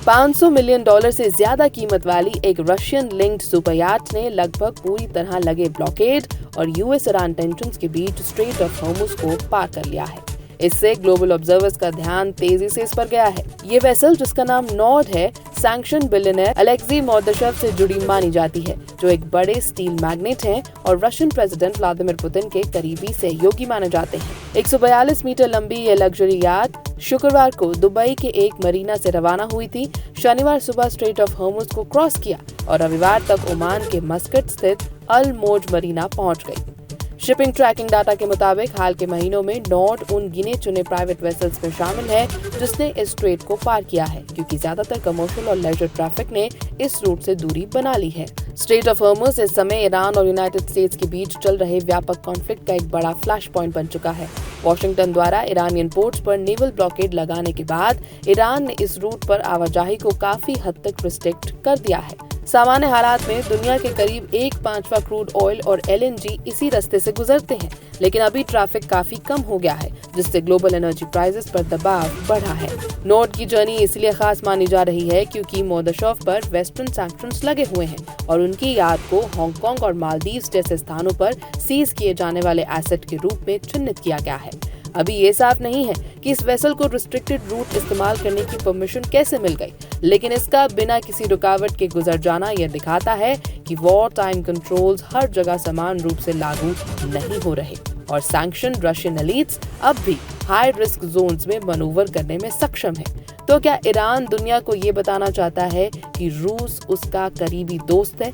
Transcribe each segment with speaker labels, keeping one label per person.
Speaker 1: $500 million से ज्यादा कीमत वाली एक रशियन लिंक्ड सुपरयाट ने लगभग पूरी तरह लगे ब्लॉकेड और यूएस ईरान टेंशन्स के बीच स्ट्रेट ऑफ हॉर्मुज को पार कर लिया है। इससे ग्लोबल ऑब्जर्वर्स का ध्यान तेजी से इस पर गया है। ये वेसल, जिसका नाम नॉर्ड है, सैंक्शन बिलियनर अलेक्सी मोर्दशेव से जुड़ी मानी जाती है, जो एक बड़े स्टील मैग्नेट हैं और रशियन प्रेसिडेंट व्लादिमीर पुतिन के करीबी सहयोगी माने जाते हैं। 142 मीटर लंबी ये लग्जरी याट शुक्रवार को दुबई के एक मरीना से रवाना हुई थी, शनिवार सुबह स्ट्रेट ऑफ हॉर्मुज को क्रॉस किया और रविवार तक ओमान के मस्कट स्थित अल मौज मरीना पहुंच गई। शिपिंग ट्रैकिंग डाटा के मुताबिक हाल के महीनों में नॉर्ड उन गिने चुने प्राइवेट वेसल्स में शामिल है जिसने इस स्ट्रेट को पार किया है, क्योंकि ज्यादातर कमर्शियल और लेजर ट्रैफिक ने इस रूट से दूरी बना ली है। स्ट्रेट ऑफ हॉर्मुज इस समय ईरान और यूनाइटेड स्टेट्स के बीच चल रहे व्यापक कॉन्फ्लिक्ट का एक बड़ा फ्लैश पॉइंट बन चुका है। वॉशिंगटन द्वारा ईरानियन पोर्ट्स पर नेवल ब्लॉकेड लगाने के बाद ईरान ने इस रूट पर आवाजाही को काफी हद तक रिस्ट्रिक्ट कर दिया है। सामान्य हालात में दुनिया के करीब 1/5 क्रूड ऑयल और एलएनजी इसी रास्ते से गुजरते हैं, लेकिन अभी ट्रैफिक काफी कम हो गया है, जिससे ग्लोबल एनर्जी प्राइसेस पर दबाव बढ़ा है। नॉर्ड की जर्नी इसलिए खास मानी जा रही है क्योंकि मोर्दशेव पर वेस्टर्न सैंक्शंस लगे हुए हैं और उनकी याद को हांगकांग और मालदीव्स जैसे स्थानों पर सीज किए जाने वाले एसेट के रूप में चिन्हित किया गया है। अभी ये साफ नहीं है कि इस वेसल को रिस्ट्रिक्टेड रूट इस्तेमाल करने की परमिशन कैसे मिल गई, लेकिन इसका बिना किसी रुकावट के गुजर जाना यह दिखाता है कि वॉर टाइम कंट्रोल्स हर जगह समान रूप से लागू नहीं हो रहे और सैंक्शन रशियन एलीट्स अब भी हाई रिस्क जोन्स में मैनूवर करने में सक्षम है। तो क्या ईरान दुनिया को ये बताना चाहता है कि रूस उसका करीबी दोस्त है?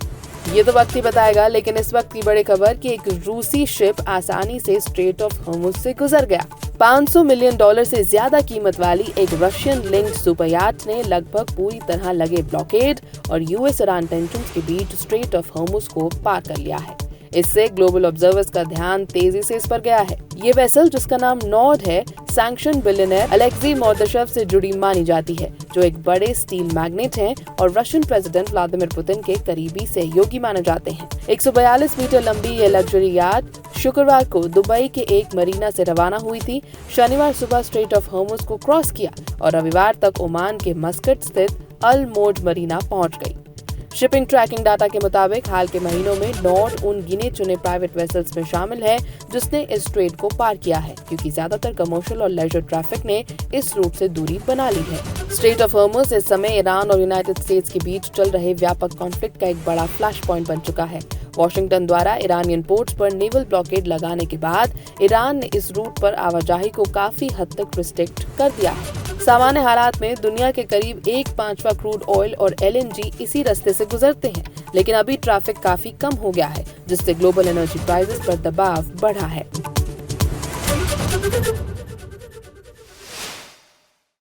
Speaker 1: ये तो वक्त ही बताएगा, लेकिन इस वक्त की बड़ी खबर कि एक रूसी शिप आसानी से स्ट्रेट ऑफ हॉर्मुज से गुजर गया। $500 मिलियन से ज्यादा कीमत वाली एक रशियन लिंक्ड सुपरयाट ने लगभग पूरी तरह लगे ब्लॉकेड और यूएस ईरान टेंशन्स के बीच स्ट्रेट ऑफ हॉर्मुज को पार कर लिया है। इससे ग्लोबल ऑब्जर्वर्स का ध्यान तेजी से इस पर गया है। ये वेसल, जिसका नाम नॉर्ड है, सैंक्शन बिलियनर अलेक्सी मोर्दशेव से जुड़ी मानी जाती है, जो एक बड़े स्टील मैग्नेट हैं और रशियन प्रेसिडेंट व्लादिमीर पुतिन के करीबी सहयोगी माने जाते हैं। 142 मीटर लंबी ये लग्जरी याट शुक्रवार को दुबई के एक मरीना से रवाना हुई थी, शनिवार सुबह स्ट्रेट ऑफ हॉर्मुज को क्रॉस किया और रविवार तक ओमान के मस्कट स्थित अल मौज मरीना पहुंच गई। शिपिंग ट्रैकिंग डाटा के मुताबिक हाल के महीनों में नॉर्ड उन गिने चुने प्राइवेट वेसल्स में शामिल है जिसने इस स्ट्रेट को पार किया है, क्योंकि ज्यादातर कमर्शियल और लेजर ट्रैफिक ने इस रूट से दूरी बना ली है। स्ट्रेट ऑफ हॉर्मुज इस समय ईरान और यूनाइटेड स्टेट्स के बीच चल रहे व्यापक कॉन्फ्लिक्ट का एक बड़ा फ्लैश पॉइंट बन चुका है। वॉशिंगटन द्वारा ईरानियन पोर्ट्स पर नेवल ब्लॉकेड लगाने के बाद ईरान ने इस रूट पर आवाजाही को काफी हद तक रिस्ट्रिक्ट कर दिया है। सामान्य हालात में दुनिया के करीब 1/5 क्रूड ऑयल और एलएनजी इसी रास्ते से गुजरते हैं, लेकिन अभी ट्रैफिक काफी कम हो गया है, जिससे ग्लोबल एनर्जी प्राइसेस पर दबाव बढ़ा है।